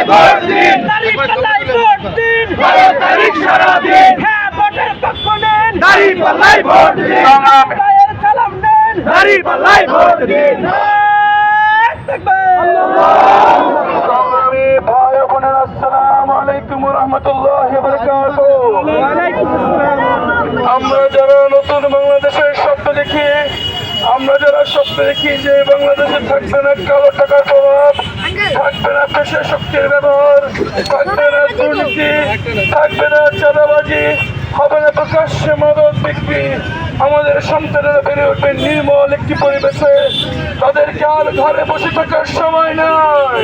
Vote দিন, দাঁড়িপাল্লায় vote দিন, 12 তারিখ সারাদিন, হ্যাঁ ভোটের পক্ষ নেন, দাঁড়িপাল্লায় ভোট দিন, পায়ের সালাম নেন, দাঁড়িপাল্লায় ভোট দিন। সংগ্রামী ভাই ও বোনেরা, আসসালামু আলাইকুম ওয়া রাহমাতুল্লাহি ওয়া বারাকাতুহু। আমরা যারা নতুন বাংলাদেশের স্বপ্ন দেখি, আমরা যারা স্বপ্ন দেখি যে বাংলাদেশে থাকবে না কালো টাকার প্রভাব, থাকবে না পেশা শক্তির ব্যবহার, থাকবে না দুর্নীতি, থাকবে না চাঁদাবাজি, হবে না প্রকাশ্যে মাদক বিক্রি, আমাদের সন্তানেরা বেড়ে উঠবে নির্মল একটি পরিবেশে, তাদেরকে আর ঘরে বসে থাকার সময় নয়।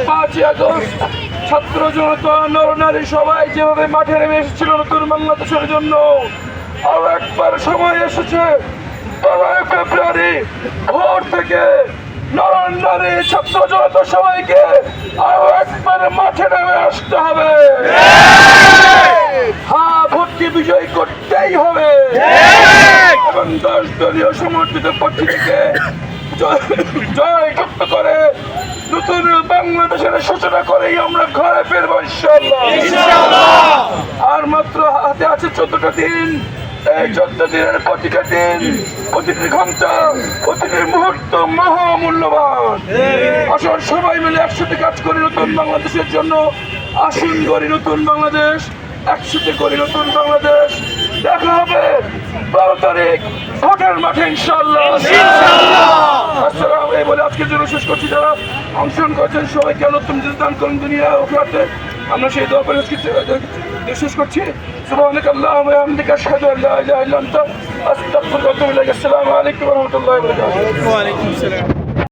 5ই আগস্ট ছাত্র জনতা নরনারী সবাই যেভাবে মাঠে নেমে এসেছিল নতুন বাংলাদেশের জন্য, আরো একবার সময় এসেছে 12 ফেব্রুয়ারি ভোর থেকে নরনারী ছাত্র জনতা সবাইকে আরো একবার মাঠে নেমে আসতে হবে। হ্যাঁ, ভোটকে বিজয়ী করতেই হবে এবং 10 দলীয় সমর্থিত প্রার্থী থেকে জয় যুক্ত করে নতুন বাংলাদেশের সূচনা করেই আমরা ঘরে ফিরবো ইনশাআল্লাহ। আর মাত্র হাতে আছে 14টা দিন। এই 14 দিনের প্রতিটা দিন, প্রতিটি ঘন্টা, প্রতিটি মুহূর্ত মহামূল্যবান। আসুন সবাই মিলে একসাথে কাজ করি নতুন বাংলাদেশের জন্য। আসুন গড়ি নতুন বাংলাদেশ, একসাথে করি নতুন বাংলাদেশ। দেখা হবে 12 তারিখ ভোটের মাঠে ইনশাআল্লাহ। আসসালাম এই বলে আজকের জন্য শেষ করছি। যারা অংশগ্রহণ করছেন সবাইকে নতুন দান করুন দুনিয়া ওখানে। আমরা সেই দোয়া করে শেষ করছি। সুবহানাকা আল্লাহুম্মা ওয়া বিহামদিকা আশহাদু আল্লা ইলাহা ইল্লা আনতা আস্তাগফিরুকা ওয়া আতুবু ইলাইক। আসসালামু আলাইকুম ওয়া রাহমাতুল্লাহি ওয়া বারাকাতুহু। ওয়া আলাইকুম আসসালাম।